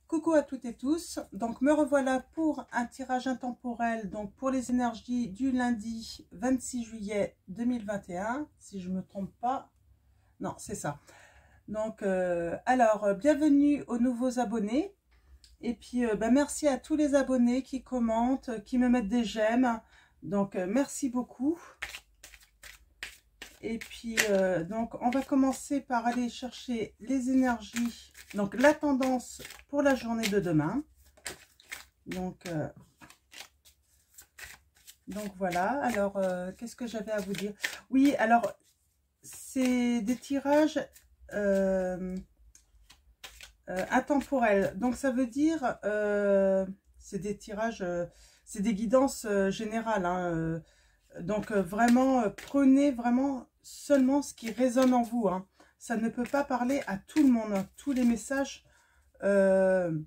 Coucou à toutes et tous, donc me revoilà pour un tirage intemporel, donc pour les énergies du lundi 26 juillet 2021, si je ne me trompe pas, non c'est ça. Donc bienvenue aux nouveaux abonnés, et puis merci à tous les abonnés qui commentent, qui me mettent des j'aime, donc merci beaucoup. Et puis, donc, on va commencer par aller chercher les énergies, donc la tendance pour la journée de demain. Donc voilà. Alors, qu'est-ce que j'avais à vous dire? Oui, alors, c'est des tirages intemporels. Donc, ça veut dire, c'est des tirages, c'est des guidances générales, hein, donc vraiment, prenez vraiment seulement ce qui résonne en vous, hein. Ça ne peut pas parler à tout le monde, hein. Tous les messages ne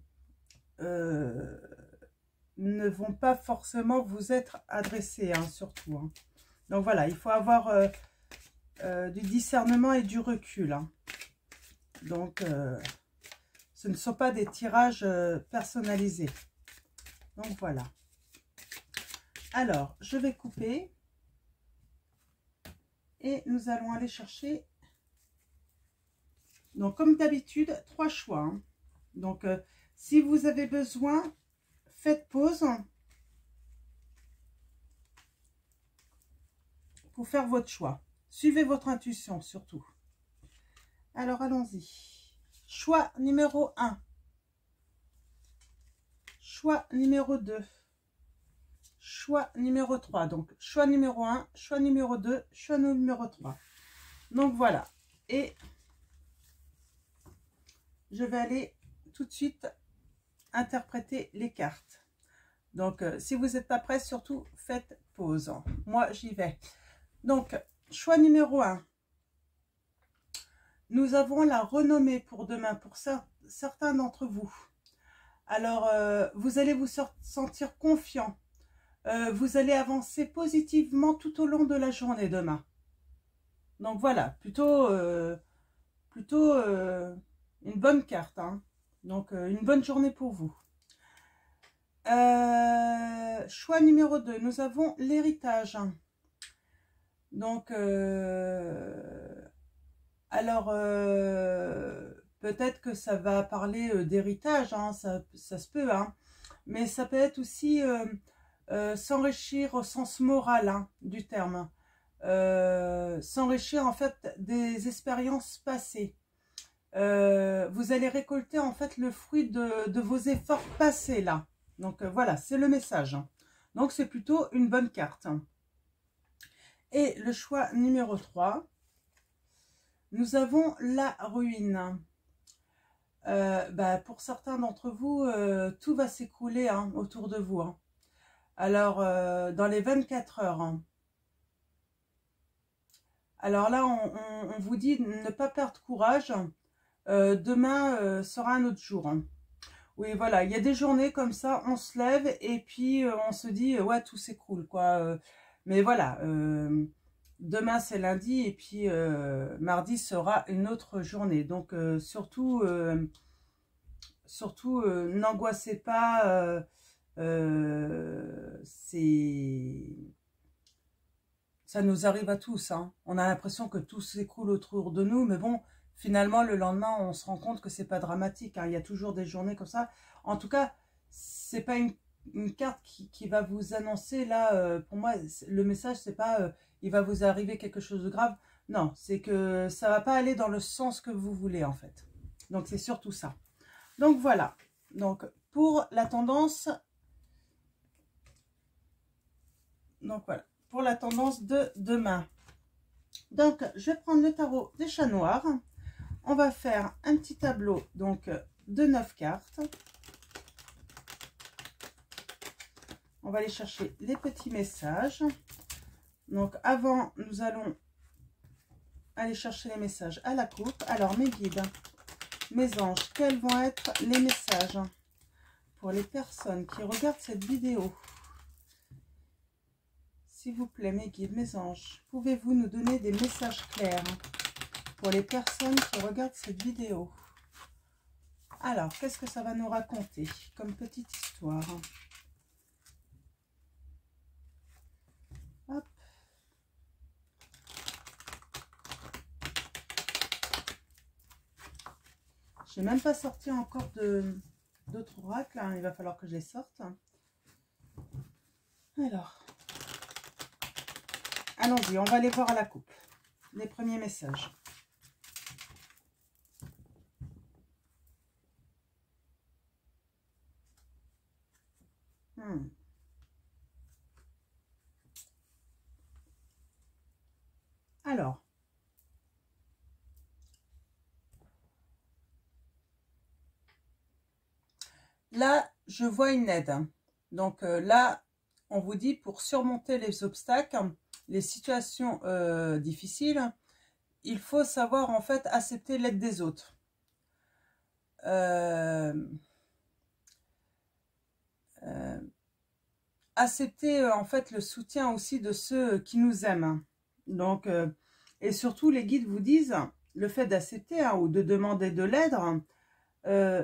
vont pas forcément vous être adressés, hein, surtout, hein. Donc voilà, il faut avoir du discernement et du recul, hein. Donc ce ne sont pas des tirages personnalisés. Donc voilà. Alors, je vais couper. Et nous allons aller chercher, donc comme d'habitude, 3 choix, hein. Donc, si vous avez besoin, faites pause pour faire votre choix. Suivez votre intuition surtout. Alors, allons-y. Choix numéro 1. Choix numéro 2. Choix numéro 3. Donc, choix numéro 1, choix numéro 2, choix numéro 3. Donc, voilà. Et je vais aller tout de suite interpréter les cartes. Donc, si vous n'êtes pas prêt, surtout, faites pause. Moi, j'y vais. Donc, choix numéro 1. Nous avons la renommée pour demain, pour certains d'entre vous. Alors, vous allez vous sentir confiant. Vous allez avancer positivement tout au long de la journée demain. Donc voilà, plutôt une bonne carte, hein. Donc une bonne journée pour vous. Choix numéro 2, nous avons l'héritage. Donc peut-être que ça va parler d'héritage, hein, ça se peut, hein, mais ça peut être aussi s'enrichir au sens moral, hein, du terme. S'enrichir en fait des expériences passées. Vous allez récolter en fait le fruit de vos efforts passés là. Donc voilà, c'est le message. Donc c'est plutôt une bonne carte. Et le choix numéro 3, nous avons la ruine. Pour certains d'entre vous, tout va s'écrouler, hein, autour de vous, hein. Alors, dans les 24 heures. Hein. Alors là, on vous dit de ne pas perdre courage. Demain sera un autre jour, hein. Oui, voilà, il y a des journées comme ça, on se lève et puis on se dit, ouais, tout s'écroule, quoi. Mais voilà, demain c'est lundi et puis mardi sera une autre journée. Donc surtout, n'angoissez pas. Ça nous arrive à tous, hein. On a l'impression que tout s'écroule autour de nous, mais bon, finalement, le lendemain, on se rend compte que c'est pas dramatique, hein. Il y a toujours des journées comme ça. En tout cas, c'est pas une carte qui va vous annoncer, là, pour moi, le message, c'est pas il va vous arriver quelque chose de grave. Non, c'est que ça va pas aller dans le sens que vous voulez, en fait. Donc, c'est surtout ça. Donc, voilà. Donc, pour la tendance... Donc, voilà. Pour la tendance de demain. Donc, je vais prendre le tarot des chats noirs. On va faire un petit tableau donc de 9 cartes. On va aller chercher les petits messages. Donc, avant, nous allons aller chercher les messages à la coupe. Alors, mes guides, mes anges, quels vont être les messages pour les personnes qui regardent cette vidéo? S'il vous plaît, mes guides, mes anges, pouvez-vous nous donner des messages clairs pour les personnes qui regardent cette vidéo? Alors, qu'est-ce que ça va nous raconter comme petite histoire? Hop. Je n'ai même pas sorti encore d'autres oracles, hein. Il va falloir que je les sorte. Alors, allons-y, on va aller voir à la coupe. Les premiers messages. Alors, là, je vois une aide. Donc là, on vous dit pour surmonter les obstacles, les situations difficiles, il faut savoir en fait accepter l'aide des autres. Accepter en fait le soutien aussi de ceux qui nous aiment. Donc, et surtout les guides vous disent, le fait d'accepter hein, ou de demander de l'aide,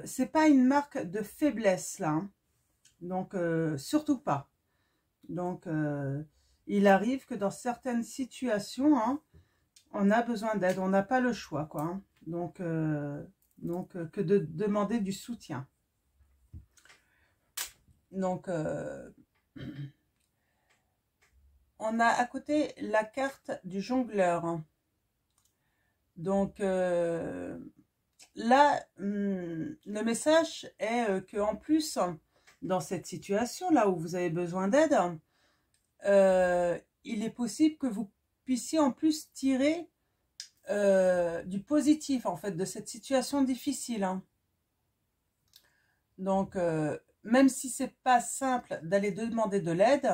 c'est pas une marque de faiblesse là. Hein. Donc, surtout pas. Donc, il arrive que dans certaines situations, hein, on a besoin d'aide, on n'a pas le choix, quoi. Hein. Donc, que de demander du soutien. Donc, on a à côté la carte du jongleur. Donc, là, le message est qu'en plus, dans cette situation, là où vous avez besoin d'aide, il est possible que vous puissiez en plus tirer du positif, en fait, de cette situation difficile. Hein. Donc, même si c'est pas simple d'aller demander de l'aide,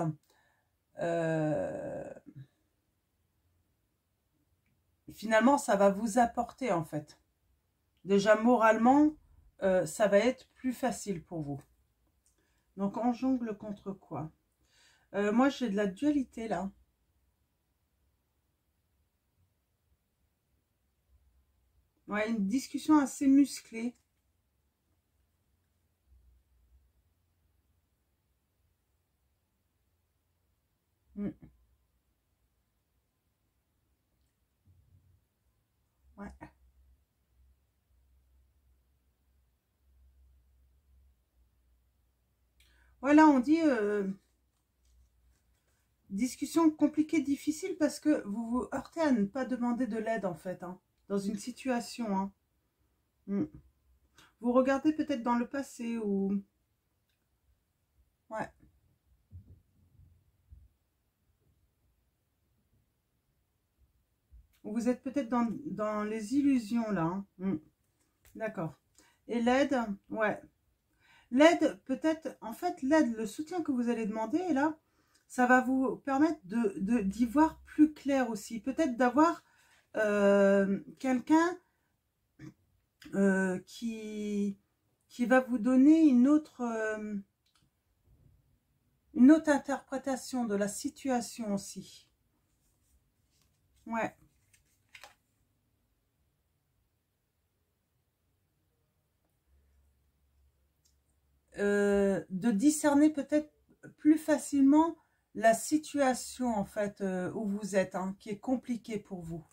finalement, ça va vous apporter, en fait. Déjà, moralement, ça va être plus facile pour vous. Donc, on jongle contre quoi? Moi, j'ai de la dualité, là. Ouais, une discussion assez musclée. Mm. Ouais. Voilà, on dit discussion compliquée, difficile, parce que vous vous heurtez à ne pas demander de l'aide, en fait, hein, dans une situation. Hein. Mm. Vous regardez peut-être dans le passé ou... Ouais. Vous êtes peut-être dans les illusions, là. Hein. Mm. D'accord. Et l'aide, ouais. L'aide, peut-être, en fait, l'aide, le soutien que vous allez demander, là, ça va vous permettre d'y voir plus clair aussi. Peut-être d'avoir quelqu'un qui va vous donner une autre interprétation de la situation aussi. Ouais. De discerner peut-être plus facilement la situation en fait où vous êtes, hein, qui est compliquée pour vous.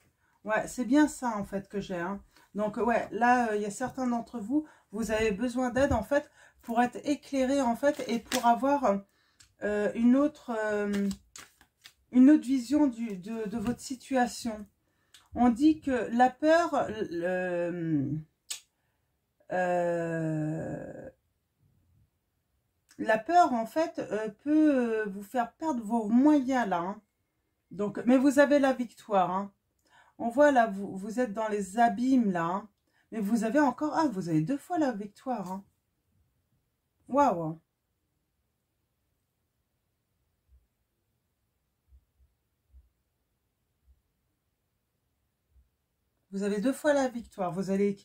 Ouais, c'est bien ça en fait que j'ai. Hein. Donc ouais, là il y a certains d'entre vous, vous avez besoin d'aide en fait pour être éclairé en fait et pour avoir une autre vision de votre situation. On dit que la peur, la peur, en fait, peut vous faire perdre vos moyens, là. Hein. Donc, mais vous avez la victoire. Hein. On voit, là, vous êtes dans les abîmes, là. Hein. Mais vous avez encore... Ah, vous avez 2 fois la victoire. Hein. Waouh. Vous avez 2 fois la victoire. Vous allez...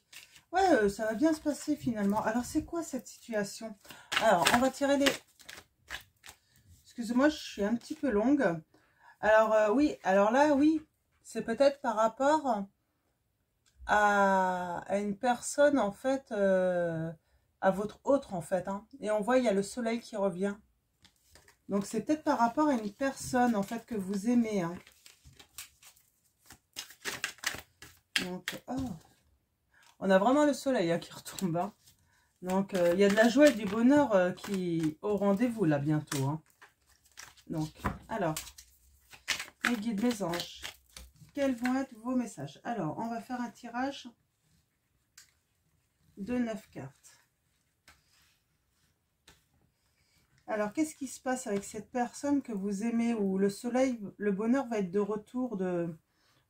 Ouais, ça va bien se passer, finalement. Alors, c'est quoi cette situation? Alors, on va tirer les... Excusez-moi, je suis un petit peu longue. Alors, oui. Alors là, oui. C'est peut-être par rapport à une personne, en fait, à votre autre, en fait. Hein. Et on voit, il y a le soleil qui revient. Donc, c'est peut-être par rapport à une personne, en fait, que vous aimez. Hein. Donc, oh. On a vraiment le soleil hein, qui retombe. Hein. Donc, il y a de la joie et du bonheur qui au rendez-vous, là, bientôt. Hein. Donc, alors, mes guides, mes anges, quels vont être vos messages? Alors, on va faire un tirage de 9 cartes. Alors, qu'est-ce qui se passe avec cette personne que vous aimez, où le soleil, le bonheur va être de retour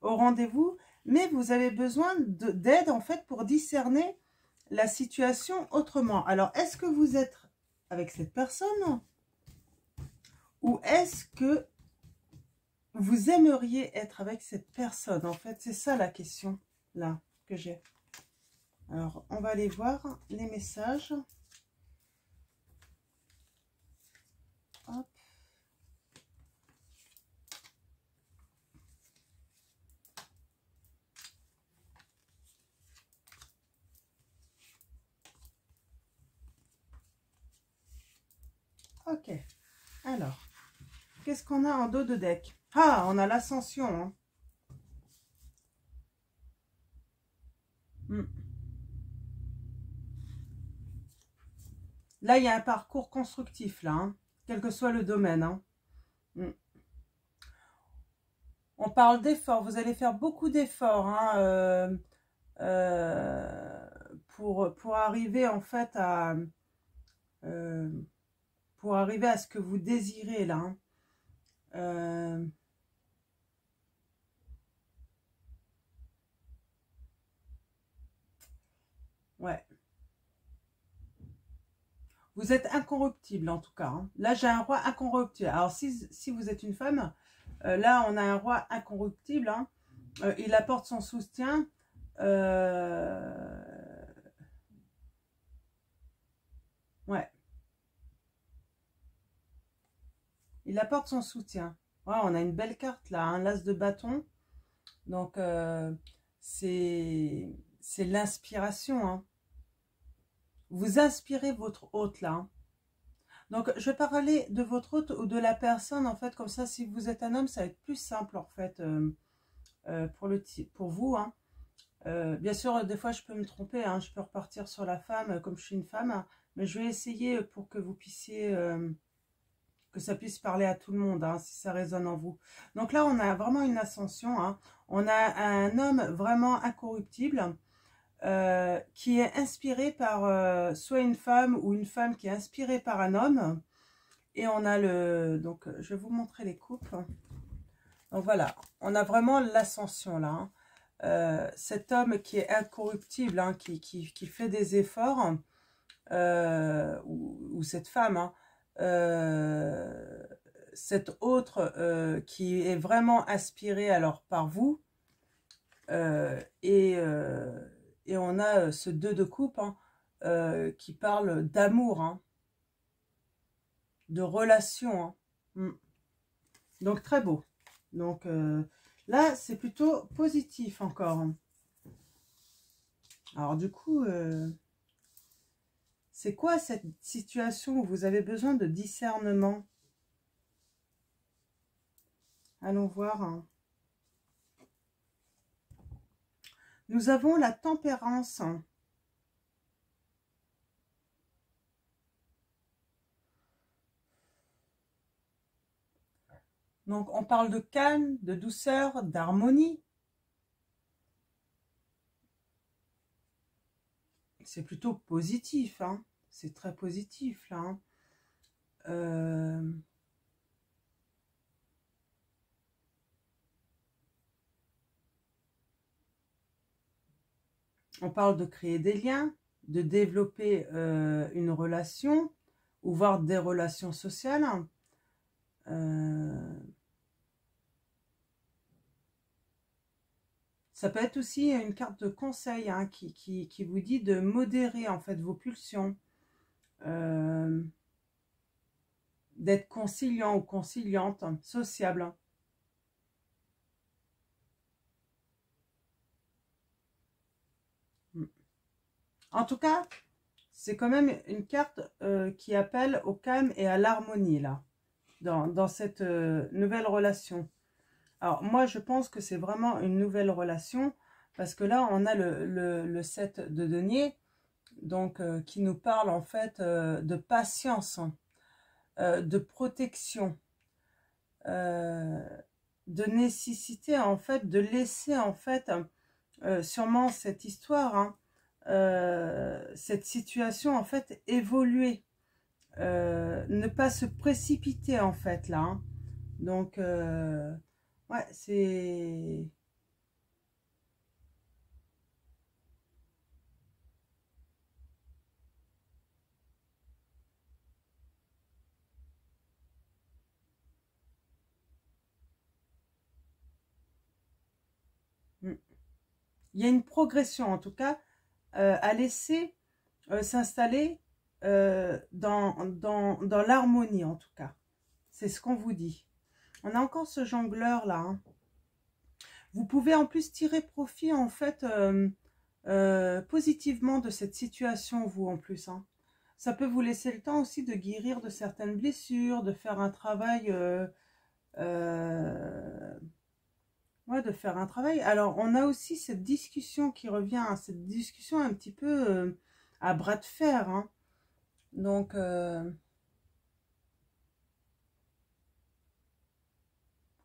au rendez-vous, mais vous avez besoin d'aide, en fait, pour discerner la situation autrement. Alors, est-ce que vous êtes avec cette personne ou est-ce que vous aimeriez être avec cette personne? En fait, c'est ça la question, là, que j'ai. Alors, on va aller voir les messages. Hop. Ok. Alors, qu'est-ce qu'on a en dos de deck? Ah, on a l'ascension. Hein. Là, il y a un parcours constructif, là, hein, quel que soit le domaine. Hein. On parle d'efforts. Vous allez faire beaucoup d'efforts hein, pour arriver, en fait, pour arriver à ce que vous désirez, là. Hein. Ouais. Vous êtes incorruptible, en tout cas. Hein. Là, j'ai un roi incorruptible. Alors, si vous êtes une femme, là, on a un roi incorruptible. Hein. Il apporte son soutien. Ouais. Il apporte son soutien. Ouais, on a une belle carte, là. Un l'as de bâton. Donc, c'est l'inspiration. Hein. Vous inspirez votre hôte, là. Hein. Donc, je vais parler de votre hôte ou de la personne, en fait, comme ça, si vous êtes un homme, ça va être plus simple, en fait, pour vous. Hein. Bien sûr, des fois, je peux me tromper, hein, je peux repartir sur la femme, comme je suis une femme, hein, mais je vais essayer pour que vous puissiez, que ça puisse parler à tout le monde, hein, si ça résonne en vous. Donc là, on a vraiment une ascension. Hein. On a un homme vraiment incorruptible, qui est inspiré par soit une femme ou une femme qui est inspirée par un homme. Et on a le... Donc, je vais vous montrer les coupes. Donc voilà, on a vraiment l'ascension là. Hein. Cet homme qui est incorruptible, hein, qui fait des efforts, ou cette femme, hein, cet autre qui est vraiment inspiré alors par vous, et on a ce 2 de coupe hein, qui parle d'amour, hein, de relation. Hein. Donc très beau. Donc là, c'est plutôt positif encore. Alors du coup, c'est quoi cette situation où vous avez besoin de discernement? Allons voir. Hein. Nous avons la tempérance. Donc, on parle de calme, de douceur, d'harmonie. C'est plutôt positif, hein. C'est très positif, là. Hein. On parle de créer des liens, de développer une relation, ou voire des relations sociales. Ça peut être aussi une carte de conseil hein, qui vous dit de modérer en fait vos pulsions, d'être conciliant ou conciliante, sociable. En tout cas, c'est quand même une carte qui appelle au calme et à l'harmonie, là, dans cette nouvelle relation. Alors, moi, je pense que c'est vraiment une nouvelle relation, parce que là, on a le 7 de denier, donc qui nous parle, en fait, de patience, de protection, euh, de nécessité, en fait, de laisser, en fait, sûrement cette histoire, hein, cette situation, en fait, évoluer. Ne pas se précipiter, en fait, là, hein. Donc, ouais, c'est... Mm. Il y a une progression, en tout cas, à laisser s'installer dans l'harmonie, en tout cas. C'est ce qu'on vous dit. On a encore ce jongleur-là, hein. Vous pouvez en plus tirer profit, en fait, positivement de cette situation, vous, en plus, hein. Ça peut vous laisser le temps aussi de guérir de certaines blessures, de faire un travail... ouais, de faire un travail. Alors, on a aussi cette discussion qui revient, hein, cette discussion un petit peu à bras de fer, hein. Donc,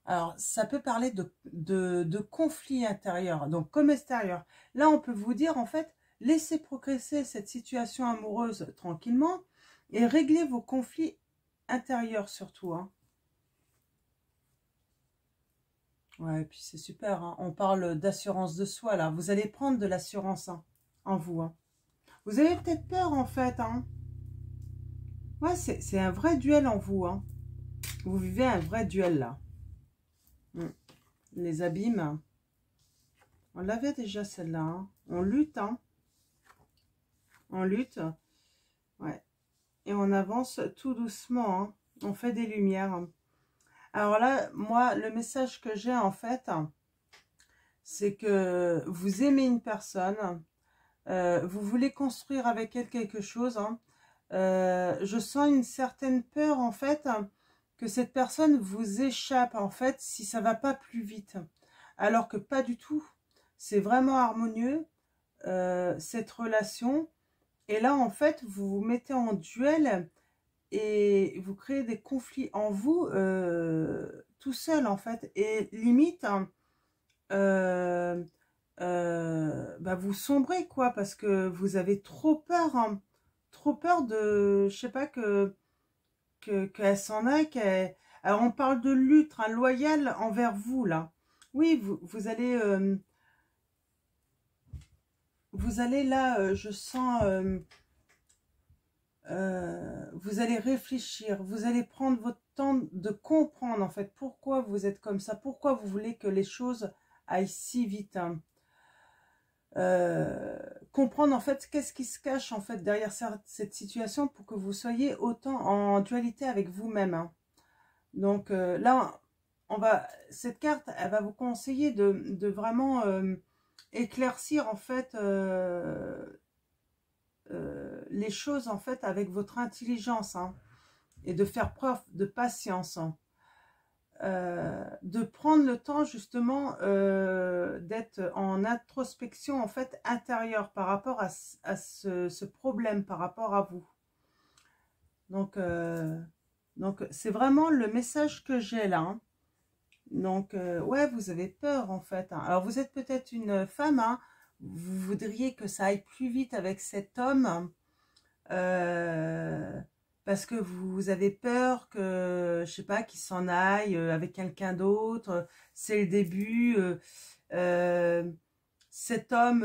alors, ça peut parler de conflits intérieurs, donc comme extérieur. Là, on peut vous dire, en fait, laissez progresser cette situation amoureuse tranquillement et réglez vos conflits intérieurs surtout, hein. Ouais, et puis c'est super, hein. On parle d'assurance de soi, là. Vous allez prendre de l'assurance, hein, en vous, hein. Vous avez peut-être peur, en fait, hein. Ouais, c'est un vrai duel en vous, hein. Vous vivez un vrai duel, là. Mm. Les abîmes. On l'avait déjà, celle-là, hein. On lutte, hein. On lutte. Ouais. Et on avance tout doucement, hein. On fait des lumières, hein. Alors là, moi, le message que j'ai, en fait, c'est que vous aimez une personne, vous voulez construire avec elle quelque chose, hein. Je sens une certaine peur, en fait, que cette personne vous échappe, en fait, si ça va pas plus vite. Alors que pas du tout. C'est vraiment harmonieux, cette relation. Et là, en fait, vous vous mettez en duel et vous créez des conflits en vous tout seul, en fait. Et limite, hein, euh, bah vous sombrez, quoi, parce que vous avez trop peur, hein, trop peur de, je sais pas, qu'elle s'en aille, alors on parle de lutte, hein, loyale envers vous, là. Oui, vous allez là, je sens, vous allez réfléchir, vous allez prendre votre temps de comprendre, en fait, pourquoi vous êtes comme ça, pourquoi vous voulez que les choses aillent si vite, hein. Comprendre, en fait, qu'est-ce qui se cache, en fait, derrière cette situation pour que vous soyez autant en dualité avec vous-même, hein. Donc là, cette carte, elle va vous conseiller de vraiment éclaircir, en fait, les choses, en fait, avec votre intelligence, hein, et de faire preuve de patience, hein. De prendre le temps, justement, d'être en introspection, en fait, intérieure par rapport à ce problème, par rapport à vous. Donc, c'est vraiment le message que j'ai là, hein. Donc, ouais, vous avez peur, en fait, hein. Alors, vous êtes peut-être une femme, hein. Vous voudriez que ça aille plus vite avec cet homme, euh, parce que vous avez peur que, je sais pas, qu'il s'en aille avec quelqu'un d'autre. C'est le début. Euh, Cet homme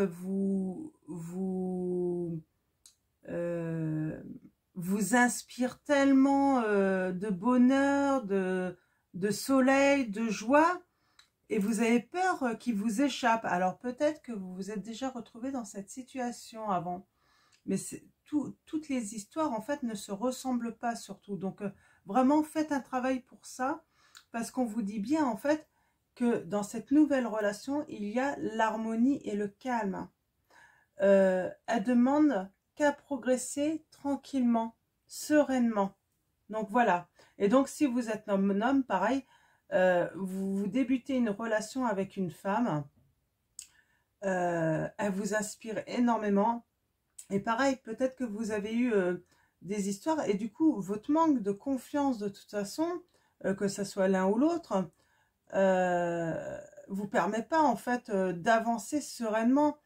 euh, vous inspire tellement de bonheur, de soleil, de joie, et vous avez peur qu'il vous échappe. Alors peut-être que vous vous êtes déjà retrouvé dans cette situation avant, mais toutes les histoires, en fait, ne se ressemblent pas, surtout. Donc vraiment, faites un travail pour ça, parce qu'on vous dit bien, en fait, que dans cette nouvelle relation, il y a l'harmonie et le calme. elle demande qu'à progresser tranquillement, sereinement. Donc voilà. Et donc si vous êtes un homme, pareil, vous débutez une relation avec une femme, elle vous inspire énormément. Et pareil, peut-être que vous avez eu des histoires et du coup, votre manque de confiance de toute façon, que ce soit l'un ou l'autre, vous permet pas en fait d'avancer sereinement.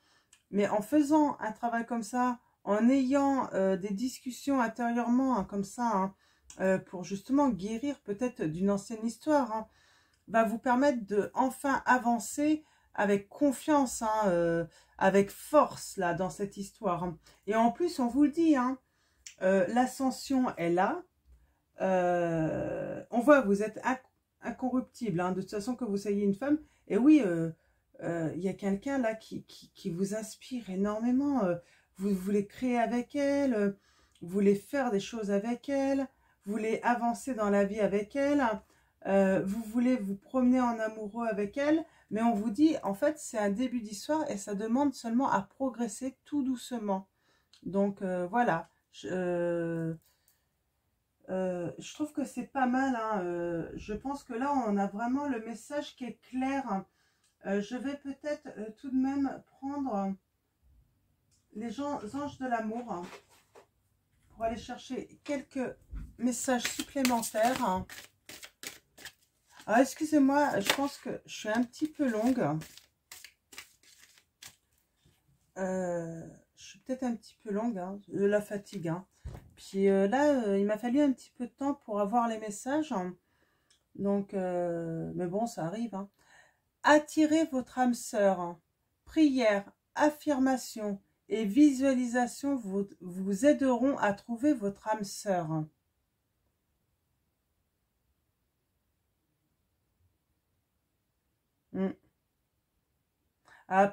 Mais en faisant un travail comme ça, en ayant des discussions intérieurement hein, comme ça, hein, pour justement guérir peut-être d'une ancienne histoire, hein, va vous permettre de enfin avancer avec confiance, hein, avec force là dans cette histoire. Hein. Et en plus, on vous le dit, hein, l'ascension est là. On voit, vous êtes incorruptible, hein, de toute façon que vous soyez une femme. Et oui, il y a quelqu'un là qui vous inspire énormément. Vous voulez créer avec elle, vous voulez faire des choses avec elle, vous voulez avancer dans la vie avec elle, vous voulez vous promener en amoureux avec elle. Mais on vous dit, en fait, c'est un début d'histoire et ça demande seulement à progresser tout doucement. Donc voilà. Je trouve que c'est pas mal. Hein. Je pense que là, on a vraiment le message qui est clair. Je vais peut-être tout de même prendre les anges de l'amour hein, pour aller chercher quelques messages supplémentaires. Hein. Alors, excusez-moi, je pense que je suis un petit peu longue. Je suis peut-être un petit peu longue, hein, de la fatigue. Hein. Puis là, il m'a fallu un petit peu de temps pour avoir les messages. Hein. Donc, mais bon, ça arrive. Hein. Attirez votre âme sœur. Hein. Prière, affirmation et visualisation vous aideront à trouver votre âme sœur. Hein.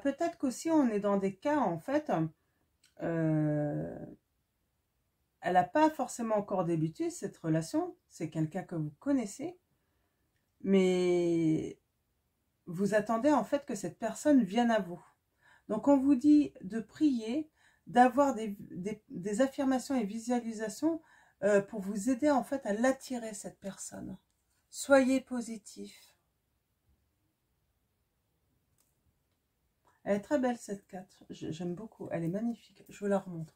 Peut-être qu'aussi on est dans des cas, en fait, elle n'a pas forcément encore débuté cette relation. C'est quelqu'un que vous connaissez. Mais vous attendez en fait que cette personne vienne à vous. Donc on vous dit de prier, d'avoir des affirmations et visualisations pour vous aider en fait à l'attirer cette personne. Soyez positif. Elle est très belle cette carte, j'aime beaucoup, elle est magnifique, je vous la remontre.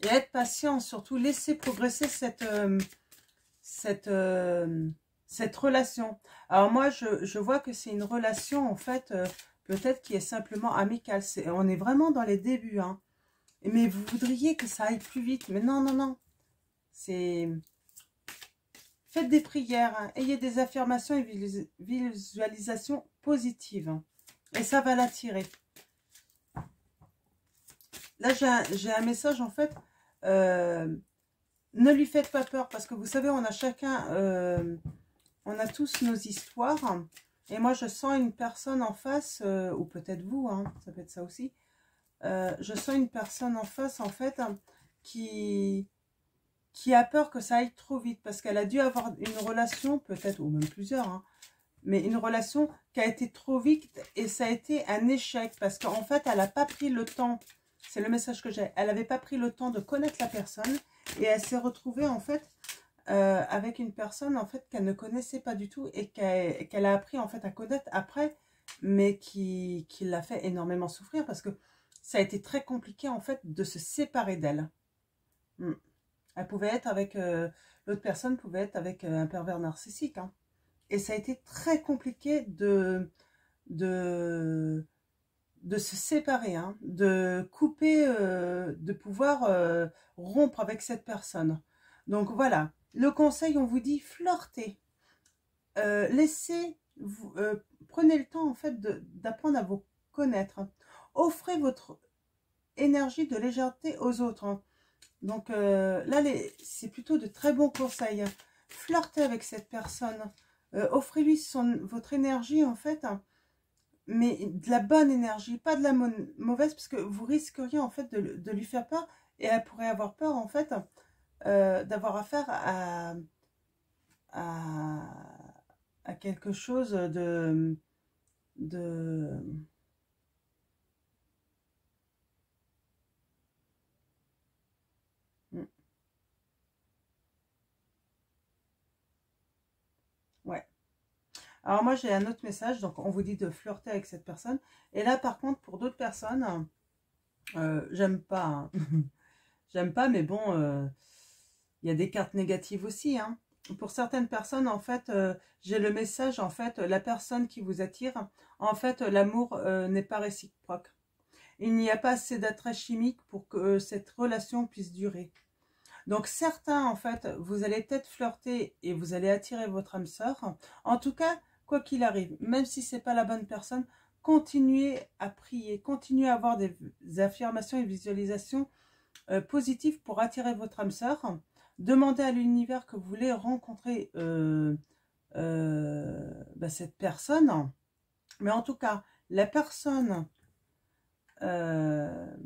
Et être patient, surtout laissez progresser cette relation. Alors moi, je vois que c'est une relation, en fait, peut-être qui est simplement amicale. On est vraiment dans les débuts, hein. Mais vous voudriez que ça aille plus vite. Mais non, non, non. Faites des prières, hein. Ayez des affirmations et visualisations positives. Hein. Et ça va l'attirer. Là, j'ai un message, en fait. Ne lui faites pas peur, parce que vous savez, on a chacun... on a tous nos histoires. Et moi, je sens une personne en face, ou peut-être vous, hein, ça peut être ça aussi. Je sens une personne en face, en fait, hein, qui a peur que ça aille trop vite. Parce qu'elle a dû avoir une relation, peut-être, ou même plusieurs, hein, mais une relation qui a été trop vite et ça a été un échec. Parce qu'en fait, elle n'a pas pris le temps, c'est le message que j'ai, elle n'avait pas pris le temps de connaître la personne. Et elle s'est retrouvée, en fait, avec une personne en fait qu'elle ne connaissait pas du tout et qu'elle a appris en fait à connaître après, mais qui l'a fait énormément souffrir parce que ça a été très compliqué en fait de se séparer d'elle. Elle pouvait être avec l'autre personne pouvait être avec un pervers narcissique, hein. Et ça a été très compliqué de se séparer, hein, de couper, de pouvoir rompre avec cette personne. Donc voilà, le conseil, on vous dit flirter. Prenez le temps en fait d'apprendre à vous connaître. Offrez votre énergie de légèreté aux autres. Hein. Donc là, c'est plutôt de très bons conseils. Flirtez avec cette personne. Offrez-lui votre énergie en fait. Mais de la bonne énergie, pas de la mauvaise, parce que vous risqueriez en fait de lui faire peur. Et elle pourrait avoir peur en fait d'avoir affaire à à quelque chose de ouais. Alors moi j'ai un autre message, donc on vous dit de flirter avec cette personne. Et là par contre pour d'autres personnes, j'aime pas, hein. J'aime pas, mais bon, il y a des cartes négatives aussi, hein. Pour certaines personnes, en fait, j'ai le message, en fait, la personne qui vous attire, en fait, l'amour n'est pas réciproque. Il n'y a pas assez d'attrait chimique pour que cette relation puisse durer. Donc certains, en fait, vous allez peut-être flirter et vous allez attirer votre âme sœur. En tout cas, quoi qu'il arrive, même si c'est pas la bonne personne, continuez à prier, continuez à avoir des affirmations et visualisations positives pour attirer votre âme sœur. Demandez à l'univers que vous voulez rencontrer cette personne. Mais en tout cas, la personne que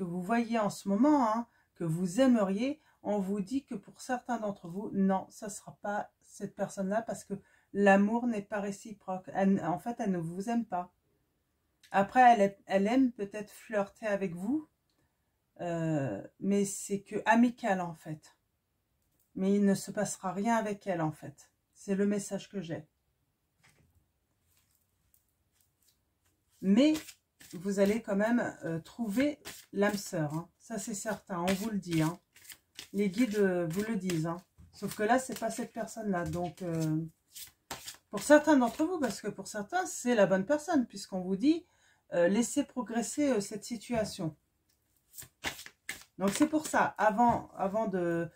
vous voyez en ce moment, hein, que vous aimeriez, on vous dit que pour certains d'entre vous, non, ça ne sera pas cette personne-là parce que l'amour n'est pas réciproque. En fait, elle ne vous aime pas. Après, elle aime peut-être flirter avec vous, mais c'est que amical en fait. Mais il ne se passera rien avec elle en fait. C'est le message que j'ai. Mais vous allez quand même trouver l'âme sœur. Hein. Ça, c'est certain, on vous le dit. Hein. Les guides vous le disent. Hein. Sauf que là, c'est pas cette personne-là. Donc, pour certains d'entre vous, parce que pour certains, c'est la bonne personne, puisqu'on vous dit, laissez progresser cette situation. Donc, c'est pour ça, avant de...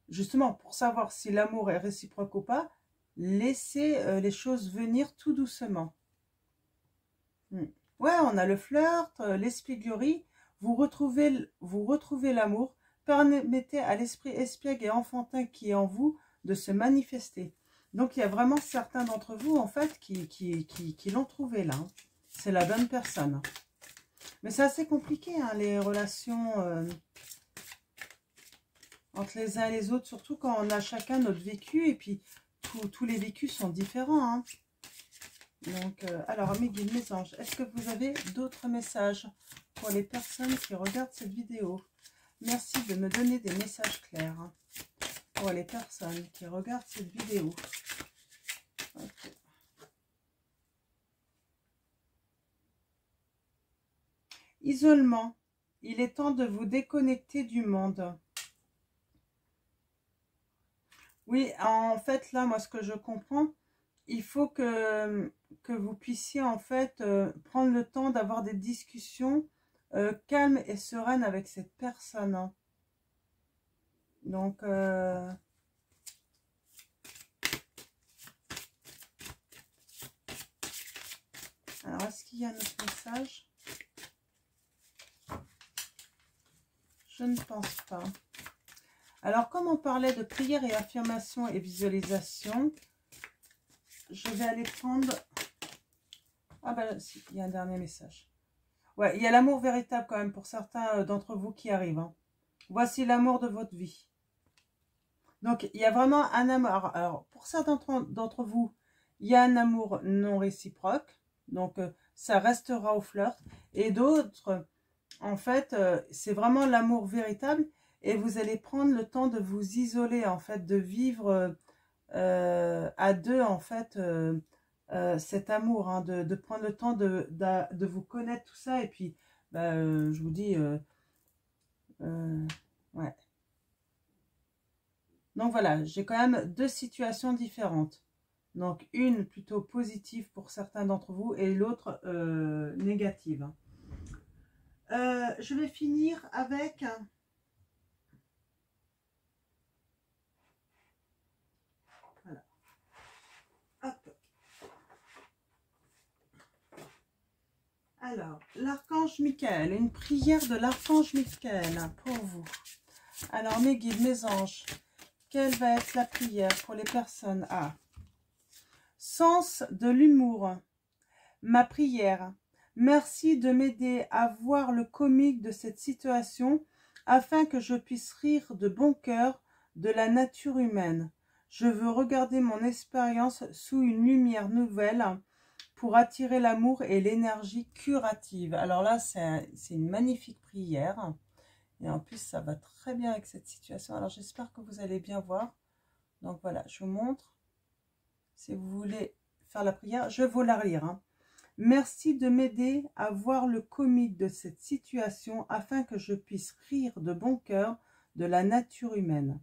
Justement, pour savoir si l'amour est réciproque ou pas, laissez les choses venir tout doucement. Ouais, on a le flirt, l'espièglerie. Vous retrouvez l'amour. Permettez à l'esprit espiègle et enfantin qui est en vous de se manifester. Donc, il y a vraiment certains d'entre vous, en fait, qui l'ont trouvé là. Hein. C'est la bonne personne. Mais c'est assez compliqué, hein, les relations entre les uns et les autres. Surtout quand on a chacun notre vécu. Et puis, tous les vécus sont différents, hein. Donc, alors, mes guides, mes anges, est-ce que vous avez d'autres messages pour les personnes qui regardent cette vidéo? Merci de me donner des messages clairs hein, pour les personnes qui regardent cette vidéo. Okay. Isolement. Il est temps de vous déconnecter du monde. Oui, en fait, là, moi, ce que je comprends, il faut que vous puissiez, en fait, prendre le temps d'avoir des discussions calmes et sereines avec cette personne. Hein. Donc, alors, est-ce qu'il y a un autre message? Je ne pense pas. Alors, comme on parlait de prière et affirmation et visualisation, je vais aller prendre... Ah ben, si, il y a un dernier message. Ouais, il y a l'amour véritable quand même pour certains d'entre vous qui arrivent. Hein. Voici l'amour de votre vie. Donc, il y a vraiment un amour. Alors, pour certains d'entre vous, il y a un amour non réciproque. Donc, ça restera au flirt. Et d'autres, en fait, c'est vraiment l'amour véritable. Et vous allez prendre le temps de vous isoler, en fait, de vivre à deux, en fait, cet amour. Hein, de prendre le temps de vous connaître, tout ça. Et puis, bah, je vous dis, ouais. Donc voilà, j'ai quand même deux situations différentes. Donc une plutôt positive pour certains d'entre vous et l'autre négative. Je vais finir avec... Voilà. Hop. Alors, l'archange Michael, une prière de l'archange Michael pour vous. Alors mes guides, mes anges, quelle va être la prière pour les personnes à sens de l'humour? Ma prière. Merci de m'aider à voir le comique de cette situation afin que je puisse rire de bon cœur de la nature humaine. Je veux regarder mon expérience sous une lumière nouvelle pour attirer l'amour et l'énergie curative. Alors là, c'est une magnifique prière. Et en plus, ça va très bien avec cette situation. Alors, j'espère que vous allez bien voir. Donc voilà, je vous montre. Si vous voulez faire la prière, je vais vous la lire. Hein. Merci de m'aider à voir le comique de cette situation afin que je puisse rire de bon cœur de la nature humaine.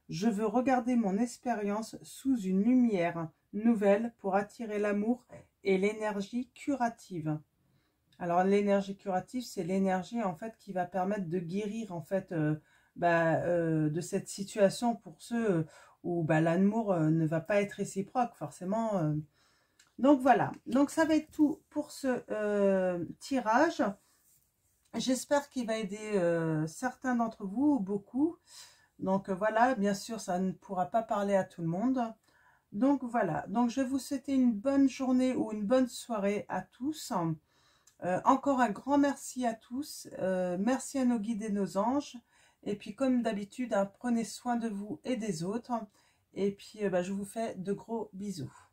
Je veux regarder mon expérience sous une lumière nouvelle pour attirer l'amour et l'énergie curative. Alors l'énergie curative, c'est l'énergie en fait qui va permettre de guérir en fait de cette situation pour ceux où l'amour ne va pas être réciproque forcément. Donc voilà, donc ça va être tout pour ce tirage. J'espère qu'il va aider certains d'entre vous, ou beaucoup. Donc voilà, bien sûr, ça ne pourra pas parler à tout le monde. Donc voilà, donc je vais vous souhaiter une bonne journée ou une bonne soirée à tous. Encore un grand merci à tous. Merci à nos guides et nos anges. Et puis comme d'habitude, hein, prenez soin de vous et des autres. Et puis je vous fais de gros bisous.